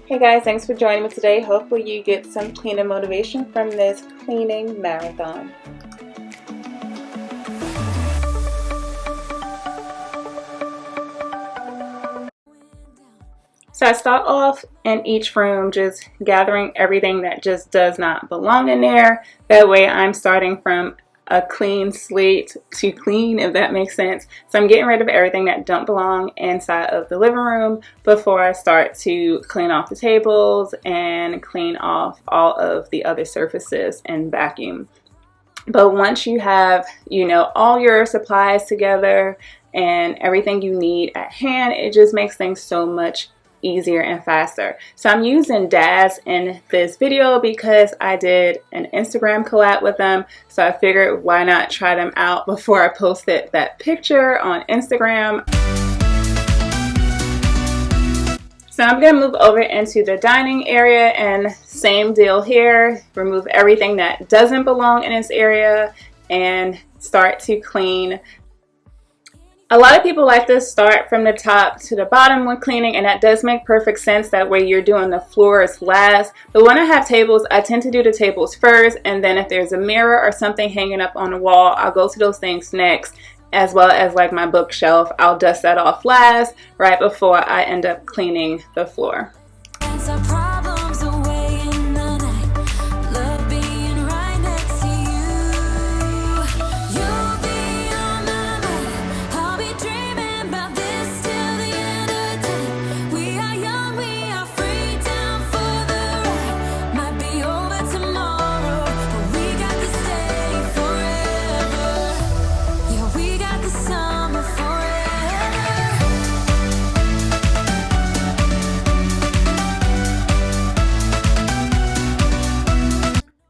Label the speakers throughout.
Speaker 1: Hey guys, thanks for joining me today. Hopefully you get some cleaning motivation from this cleaning marathon. So I start off in each room just gathering everything that just does not belong in there. That way I'm starting from a clean slate to clean, if that makes sense. So I'm getting rid of everything that don't belong inside of the living room before I start to clean off the tables and clean off all of the other surfaces and vacuum. But once you have, all your supplies together and everything you need at hand, it just makes things so much easier and faster. So I'm using Daz in this video because I did an Instagram collab with them. So I figured why not try them out before I posted that picture on Instagram. So I'm going to move over into the dining area and same deal here. Remove everything that doesn't belong in this area and start to clean. A lot of people like to start from the top to the bottom when cleaning, and that does make perfect sense. That way you're doing the floors last. But when I have tables, I tend to do the tables first, and then if there's a mirror or something hanging up on the wall, I'll go to those things next, as well as like my bookshelf. I'll dust that off last right before I end up cleaning the floor.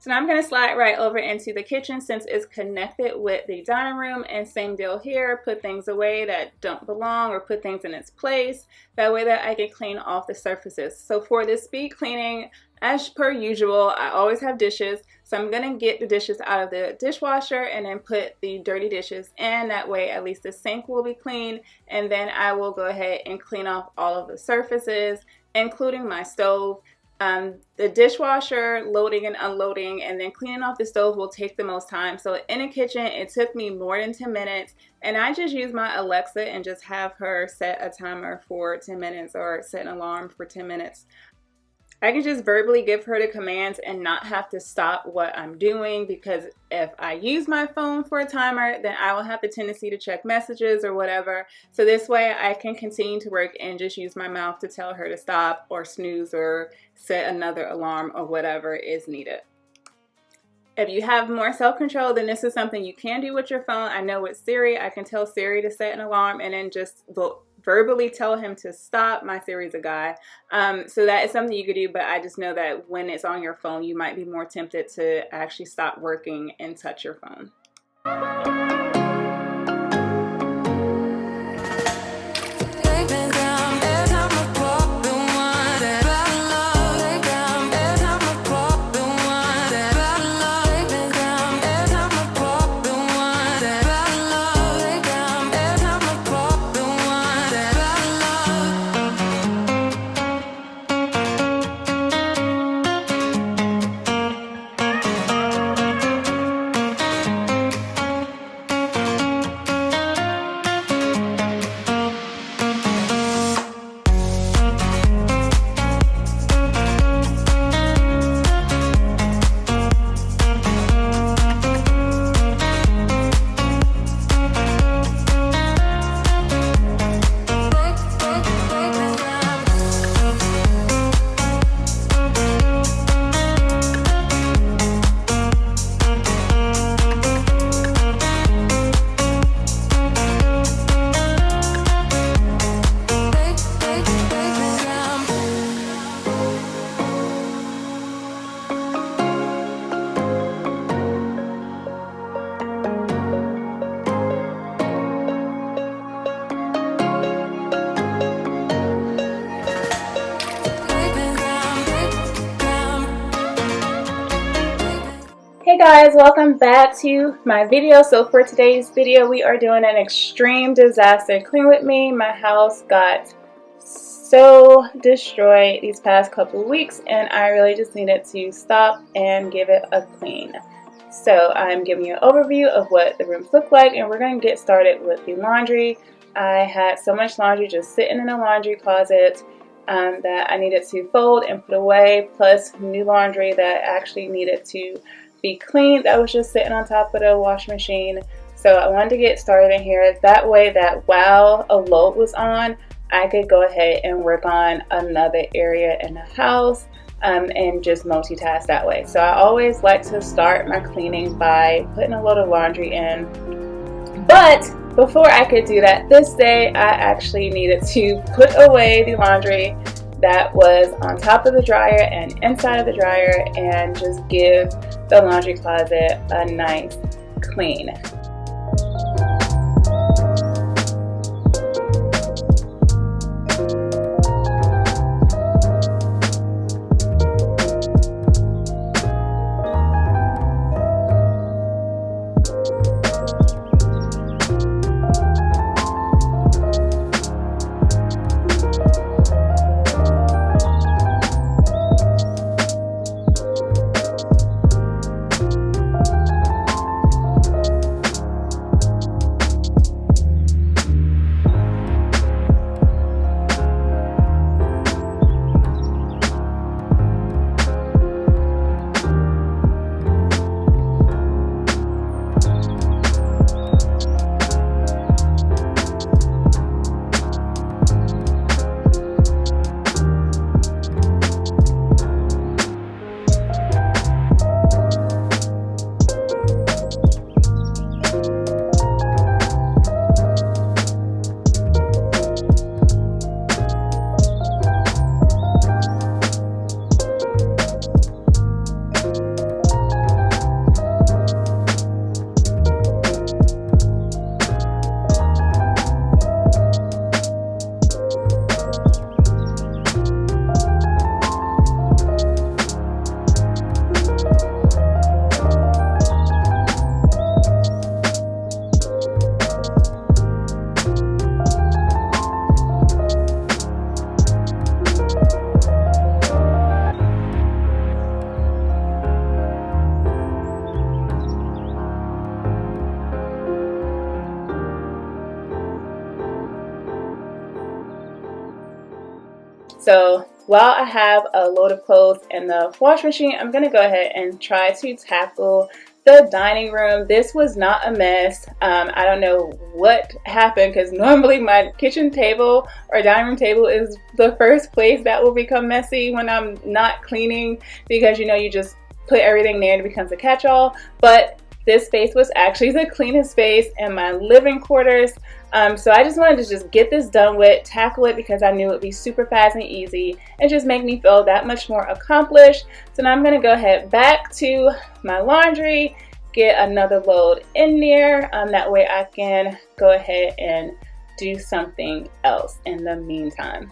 Speaker 1: So now I'm going to slide right over into the kitchen since it's connected with the dining room, and same deal here, put things away that don't belong or put things in its place. That way that I can clean off the surfaces. So for this speed cleaning, as per usual, I always have dishes. So I'm going to get the dishes out of the dishwasher and then put the dirty dishes in. That way at least the sink will be clean, and then I will go ahead and clean off all of the surfaces, including my stove. The dishwasher, loading and unloading, and then cleaning off the stove will take the most time. So in the kitchen, it took me more than 10 minutes, and I just use my Alexa and just have her set a timer for 10 minutes or set an alarm for 10 minutes. I can just verbally give her the commands and not have to stop what I'm doing, because if I use my phone for a timer, then I will have the tendency to check messages or whatever. So this way I can continue to work and just use my mouth to tell her to stop or snooze or set another alarm or whatever is needed. If you have more self-control, then this is something you can do with your phone. I know with Siri, I can tell Siri to set an alarm and then just verbally tell him to stop. My Siri's a guy. So that is something you could do, but I just know that when it's on your phone, you might be more tempted to actually stop working and touch your phone. Hey guys, welcome back to my video. So for today's video, we are doing an extreme disaster clean with me. My house got so destroyed these past couple of weeks, and I really just needed to stop and give it a clean. So I'm giving you an overview of what the rooms look like, and we're going to get started with the laundry. I had so much laundry just sitting in the laundry closet that I needed to fold and put away, plus new laundry that actually needed to be cleaned that was just sitting on top of the washing machine. So I wanted to get started in here. That way that while a load was on, I could go ahead and work on another area in the house and just multitask that way. So I always like to start my cleaning by putting a load of laundry in. But before I could do that this day, I actually needed to put away the laundry that was on top of the dryer and inside of the dryer and just give the laundry closet a nice clean. So while I have a load of clothes in the wash machine, I'm going to go ahead and try to tackle the dining room. This was not a mess. I don't know what happened, because normally my kitchen table or dining room table is the first place that will become messy when I'm not cleaning, because you just put everything there and it becomes a catch-all. But this space was actually the cleanest space in my living quarters. So I just wanted to just get this done with, tackle it, because I knew it would be super fast and easy and just make me feel that much more accomplished. So now I'm going to go ahead back to my laundry, get another load in there. That way I can go ahead and do something else in the meantime.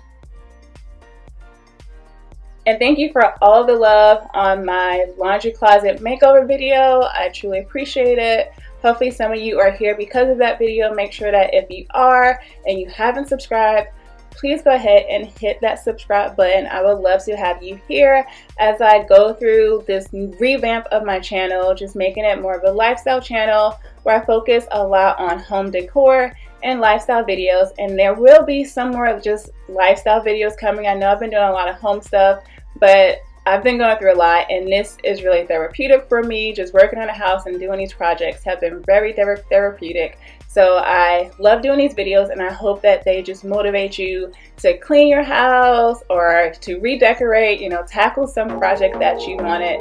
Speaker 1: And thank you for all the love on my laundry closet makeover video. I truly appreciate it. Hopefully some of you are here because of that video. Make sure that if you are and you haven't subscribed, please go ahead and hit that subscribe button. I would love to have you here as I go through this revamp of my channel, just making it more of a lifestyle channel where I focus a lot on home decor and lifestyle videos. And there will be some more of just lifestyle videos coming. I know I've been doing a lot of home stuff, but I've been going through a lot, and this is really therapeutic for me. Just working on a house and doing these projects have been very therapeutic. So I love doing these videos, and I hope that they just motivate you to clean your house or to redecorate, tackle some project that you wanted.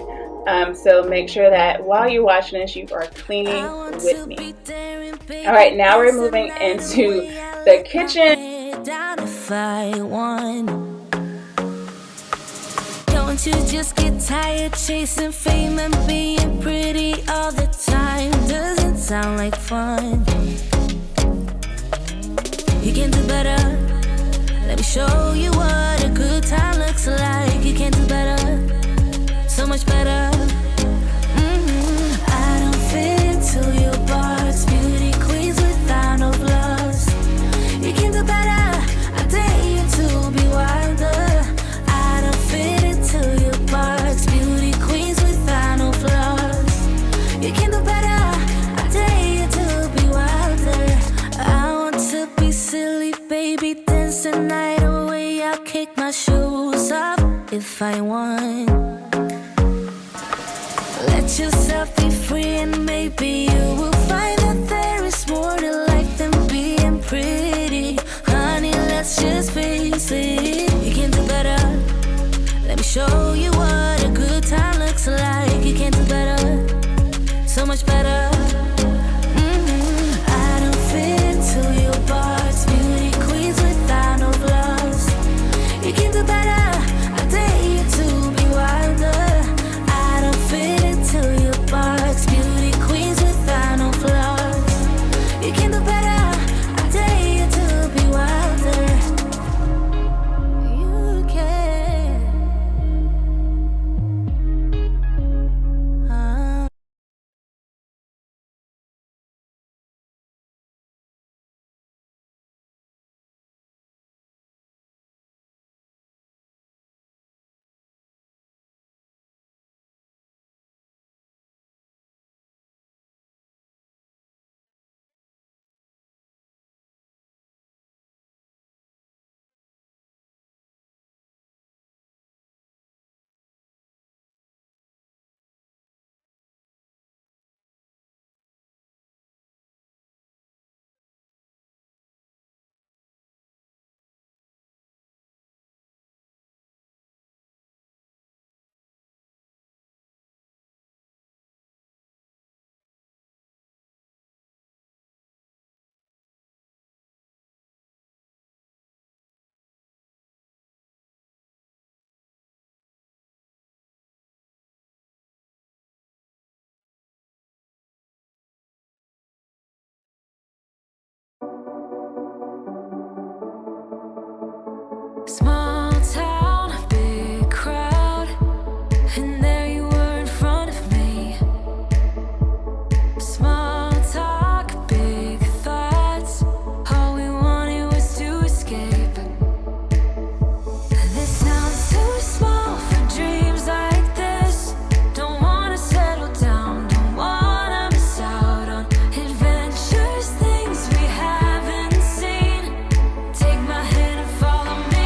Speaker 1: So make sure that while you're watching this, you are cleaning with me. All right, now we're moving into the kitchen.
Speaker 2: Don't you just get tired chasing fame and being pretty all the time? Doesn't sound like fun. You can do better. Let me show you what a good time looks like. You can do better, so much better. I don't fit into your bars, beauty queens without no flaws. You can do better. I dare you to be wild. my shoes off if I want. Let yourself be free and maybe you will find that there is more to life than being pretty. Honey, let's just face it, you can do better. Let me show you what a good time looks like. You can do better, so much better. I don't fit into your box, beauty queens without no flaws. You can do better, I dare you to be wilder. I don't fit into your box, beauty queens without no flaws. You can do better, I dare you to be wilder. You can. Small town, big crowd, and there you were in front of me. Small talk, big thoughts, all we wanted was to escape. This sounds too small for dreams like this. Don't wanna settle down, don't wanna miss out on adventures, things we haven't seen. Take my hand and follow me.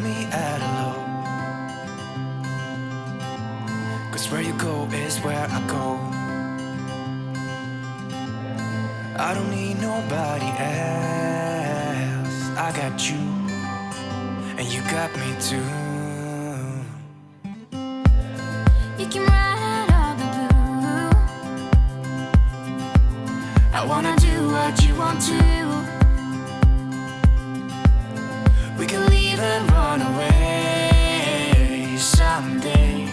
Speaker 3: me at a low. 'Cause where you go is where I go. I don't need nobody else. I got you, and you got me too.
Speaker 2: You can ride all the blue. I wanna do what you want to.
Speaker 3: We can leave and run away someday.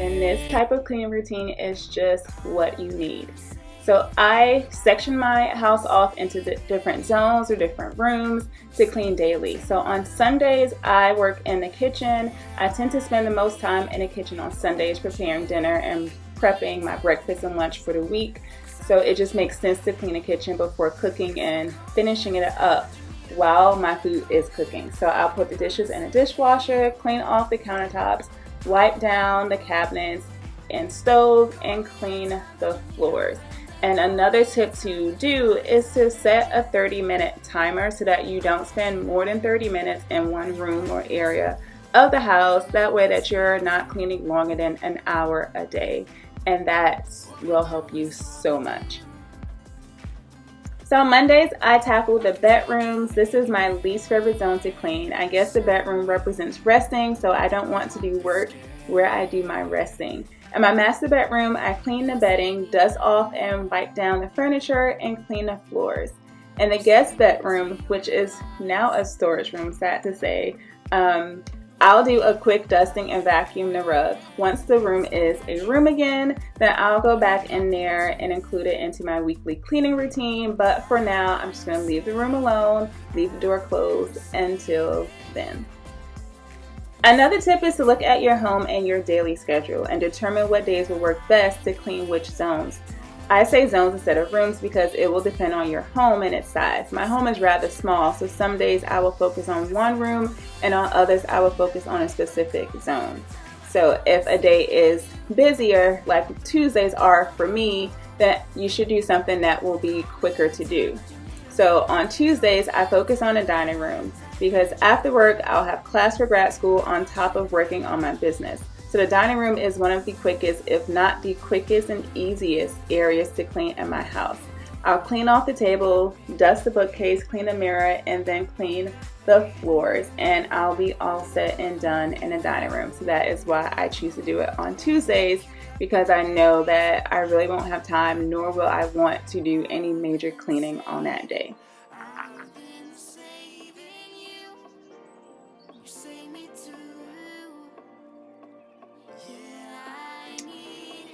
Speaker 1: And this type of cleaning routine is just what you need. So I section my house off into the different zones or different rooms to clean daily. So on Sundays, I work in the kitchen. I tend to spend the most time in the kitchen on Sundays preparing dinner and prepping my breakfast and lunch for the week. So it just makes sense to clean the kitchen before cooking and finishing it up while my food is cooking. So I'll put the dishes in a dishwasher, clean off the countertops, wipe down the cabinets and stove, and clean the floors. And another tip to do is to set a 30-minute timer so that you don't spend more than 30 minutes in one room or area of the house. That way that you're not cleaning longer than an hour a day. And that will help you so much. So on Mondays, I tackle the bedrooms. This is my least favorite zone to clean. I guess the bedroom represents resting, so I don't want to do work where I do my resting. In my master bedroom, I clean the bedding, dust off and wipe down the furniture, and clean the floors. In the guest bedroom, which is now a storage room, sad to say, I'll do a quick dusting and vacuum the rug. Once the room is a room again, then I'll go back in there and include it into my weekly cleaning routine. But for now, I'm just going to leave the room alone, leave the door closed until then. Another tip is to look at your home and your daily schedule and determine what days will work best to clean which zones. I say zones instead of rooms because it will depend on your home and its size. My home is rather small, so some days I will focus on one room and on others I will focus on a specific zone. So if a day is busier, like Tuesdays are for me, then you should do something that will be quicker to do. So on Tuesdays, I focus on the dining room because after work, I'll have class for grad school on top of working on my business. So the dining room is one of the quickest, if not the quickest and easiest areas to clean in my house. I'll clean off the table, dust the bookcase, clean the mirror, and then clean the floors, and I'll be all set and done in the dining room. So that is why I choose to do it on Tuesdays, because I know that I really won't have time, nor will I want to do any major cleaning on that day.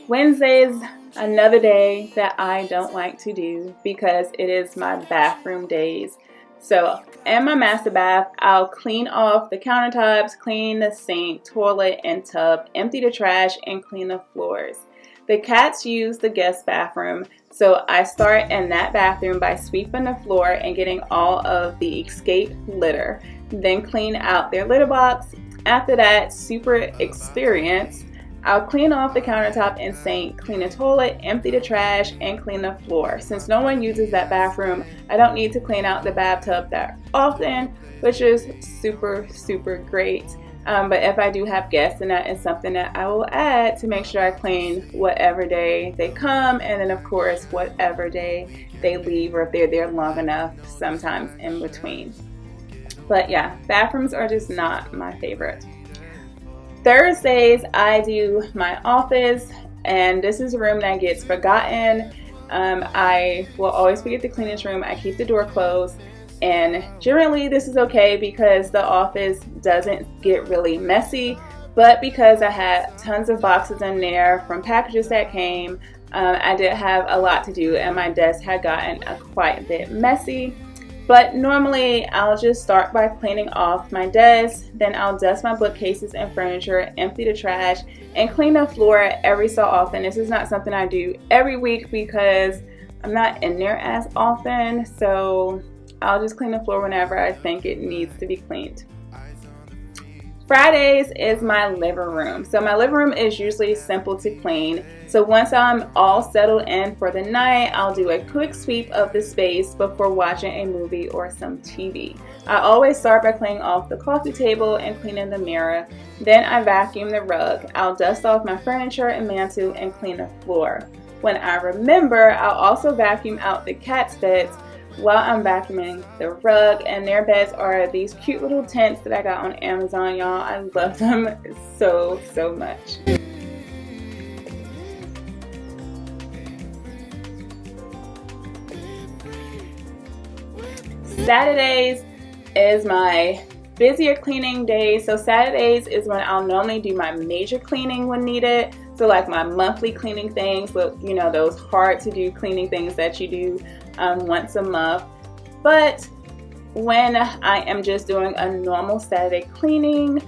Speaker 1: Wednesdays, another day that I don't like to do because it is my bathroom days. So in my master bath, I'll clean off the countertops, clean the sink, toilet, and tub, empty the trash, and clean the floors. The cats use the guest bathroom, so I start in that bathroom by sweeping the floor and getting all of the escape litter, then clean out their litter box. After that super experience, I'll clean off the countertop and sink, clean the toilet, empty the trash, and clean the floor. Since no one uses that bathroom, I don't need to clean out the bathtub that often, which is super, super great. But if I do have guests, then that is something that I will add to make sure I clean whatever day they come, and then of course whatever day they leave, or if they're there long enough, sometimes in between. But yeah, bathrooms are just not my favorite. Thursdays, I do my office, and this is a room that gets forgotten. I will always forget to clean this room. I keep the door closed, and generally this is okay because the office doesn't get really messy, but because I had tons of boxes in there from packages that came, I did have a lot to do, and my desk had gotten quite a bit messy. But normally I'll just start by cleaning off my desk, then I'll dust my bookcases and furniture, empty the trash, and clean the floor every so often. This is not something I do every week because I'm not in there as often, so I'll just clean the floor whenever I think it needs to be cleaned. Fridays is my living room. So my living room is usually simple to clean. So once I'm all settled in for the night, I'll do a quick sweep of the space before watching a movie or some TV. I always start by cleaning off the coffee table and cleaning the mirror. Then I vacuum the rug. I'll dust off my furniture and mantle and clean the floor. When I remember, I'll also vacuum out the cat's beds while I'm vacuuming the rug, and their beds are these cute little tents that I got on Amazon, y'all. I love them so much. Saturdays is my busier cleaning day. So Saturdays is when I'll normally do my major cleaning when needed. So like my monthly cleaning things, you know, those hard to do cleaning things that you do once a month. But when I am just doing a normal Saturday cleaning,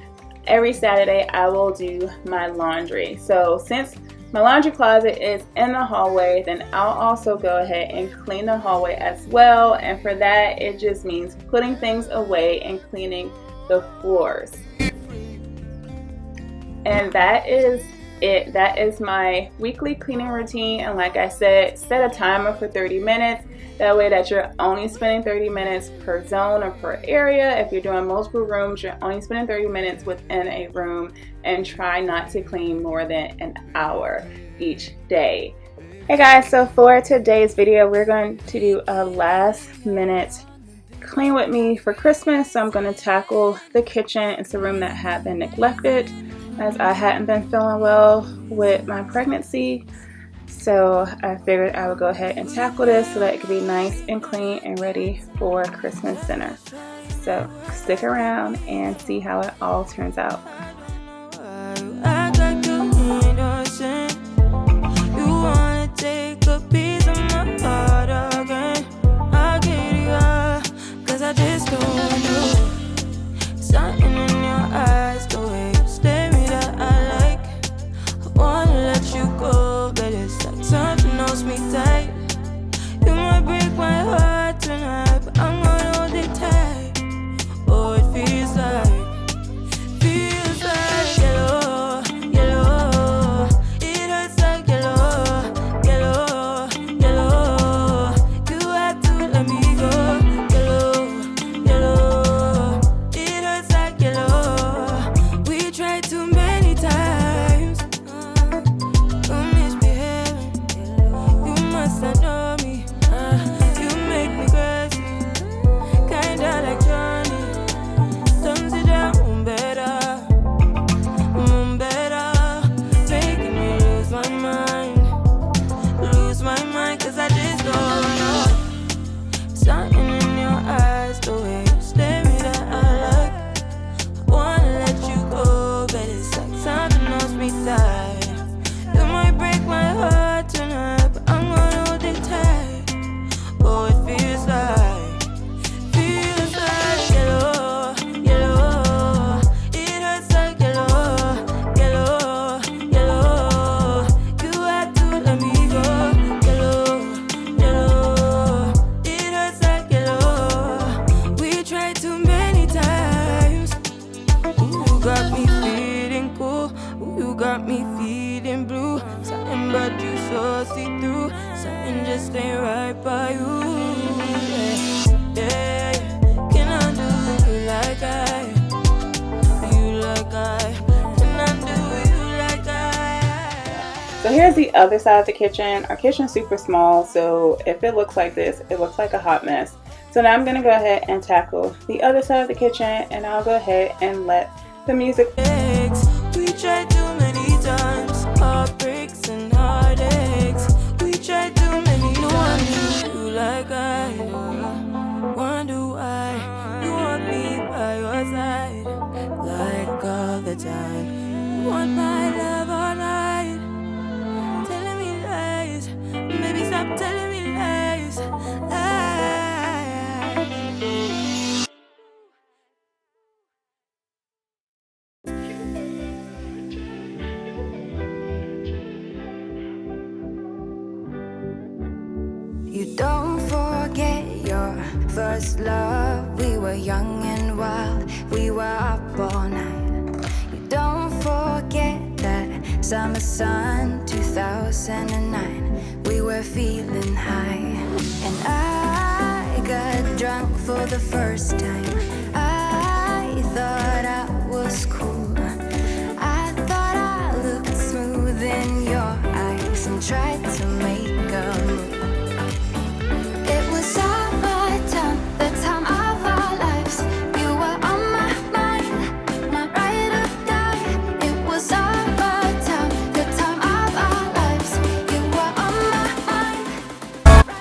Speaker 1: every Saturday I will do my laundry. So since my laundry closet is in the hallway, then I'll also go ahead and clean the hallway as well. And for that, it just means putting things away and cleaning the floors. And that is it. That is my weekly cleaning routine. And like I said, set a timer for 30 minutes. That way that you're only spending 30 minutes per zone or per area. If you're doing multiple rooms, you're only spending 30 minutes within a room, and try not to clean more than an hour each day. Hey guys, so for today's video, we're going to do a last minute clean with me for Christmas. So I'm going to tackle the kitchen. It's a room that had been neglected as I hadn't been feeling well with my pregnancy. So I figured I would go ahead and tackle this so that it could be nice and clean and ready for Christmas dinner. So stick around and see how it all turns out.
Speaker 4: got me feeling blue. Something but you so see-through. Something just ain't right by you. Yeah, can I do you like I? You like I? Can I do you like I?
Speaker 1: So here's the other side of the kitchen. Our kitchen's super small, so if it looks like this, it looks like a hot mess. So now I'm gonna go ahead and tackle the other side of the kitchen, and I'll go ahead and let the music.
Speaker 4: We tried too many times, heartbreaks and heartaches. We tried too many. No one knew you like I. Wonder why you want me by your side, like all the time. You want my love all night, telling me lies. Maybe stop telling me lies.
Speaker 2: You don't forget your first love. We were young and wild. We were up all night. summer sun, 2009. We were feeling high, and I got drunk for the first time. I thought I was cool. I thought I looked smooth in your eyes and tried to make a move. It was summertime, the time of our lives. You were on my mind, my ride or die. It was summertime, the time of our lives. You were on my mind.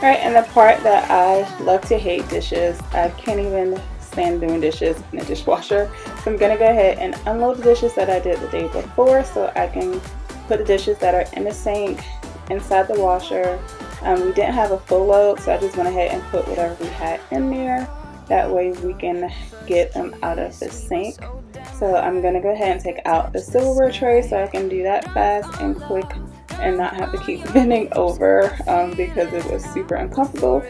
Speaker 1: Alright, and the part that I love to hate dishes, I can't even stand doing dishes in a dishwasher. So I'm going to go ahead and unload the dishes that I did the day before so I can put the dishes that are in the sink inside the washer. We didn't have a full load, so I just went ahead and put whatever we had in there. That way we can get them out of the sink. So I'm going to go ahead and take out the silverware tray so I can do that fast and quick and not have to keep bending over because it was super uncomfortable.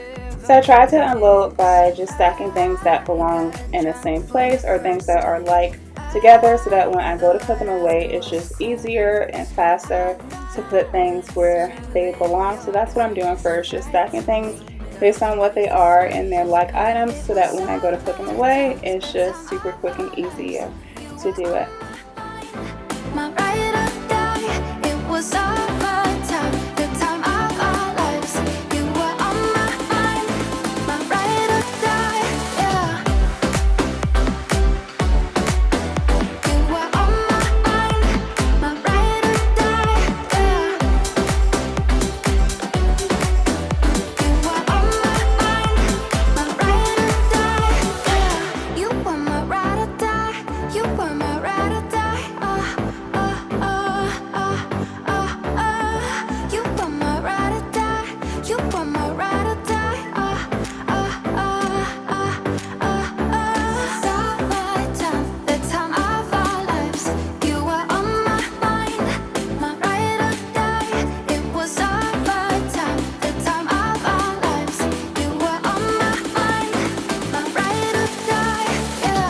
Speaker 1: So I tried to unload by just stacking things that belong in the same place or things that are like together, so that when I go to put them away, it's just easier and faster to put things where they belong. So that's what I'm doing first, just stacking things based on what they are and their like items, so that when I go to put them away, it's just super quick and easier to do it.
Speaker 2: My ride or die. It was summertime, the time of our lives. You were on my mind, my ride or die. Yeah. You were on my mind, my ride or die. Yeah. You were on my mind, my ride or die. Yeah. You were my ride or die. You were my ride or die. You were my ride or die. You were my ride or die. Summertime, the time of our lives. You were on my mind, my ride or die. It was summertime, the time of our lives. You were on my mind, my ride or die. Yeah.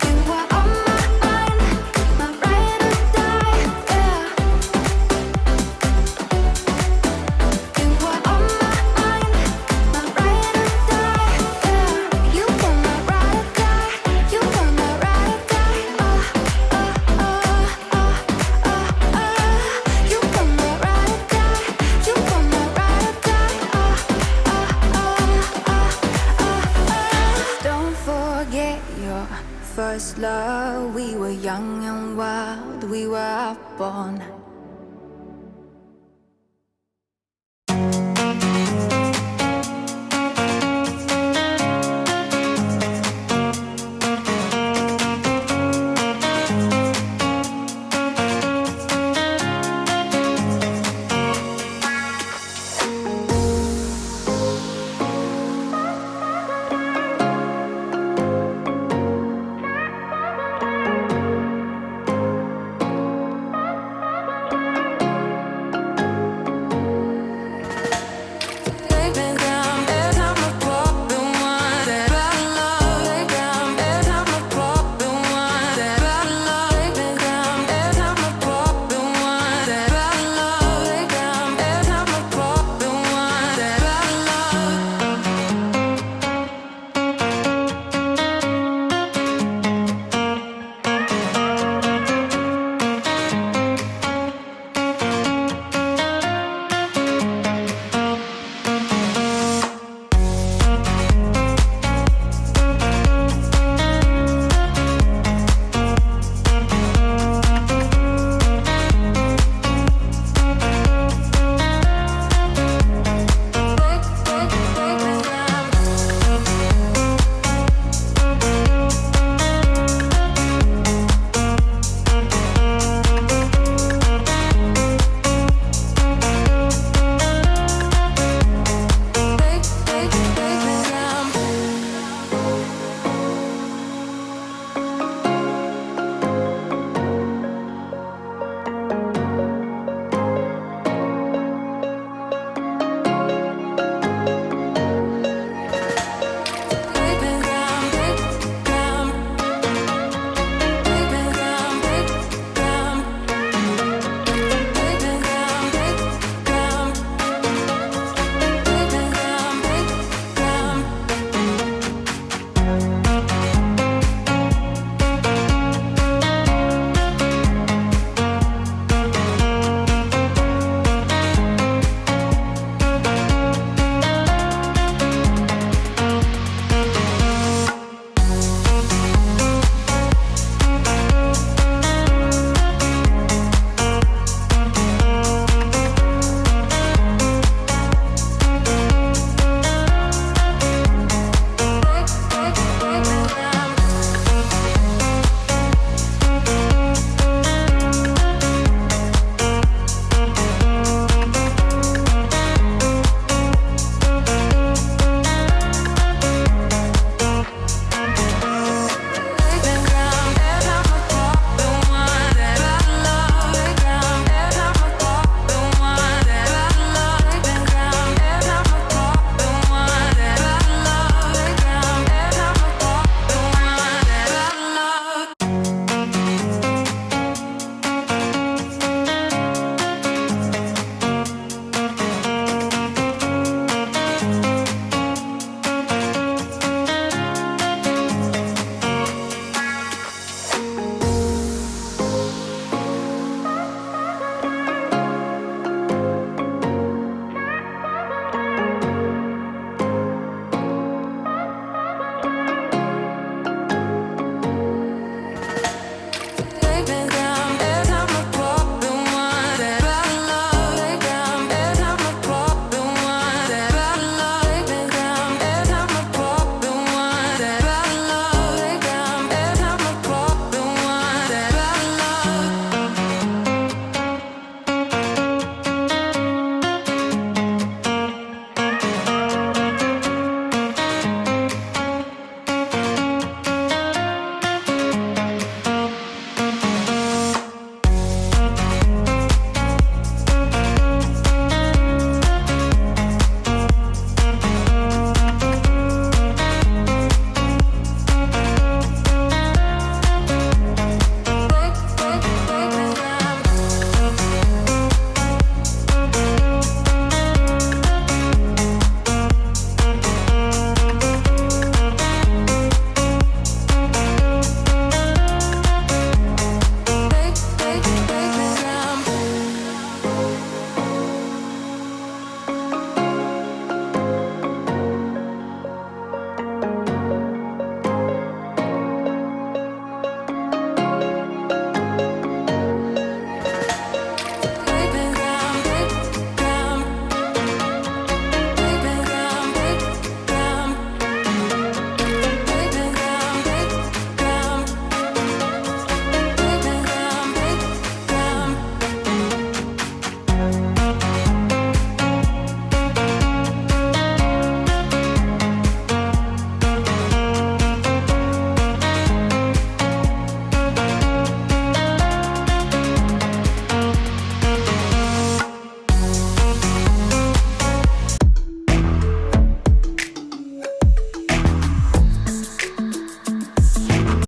Speaker 2: You were on my mind, my ride or die. Yeah. You were on my mind, my ride or die. Yeah. You were my ride or die. You were my ride or die. You were my ride or die. You were my ride or die. Don't forget your first love. We were young and wild. We were up all night.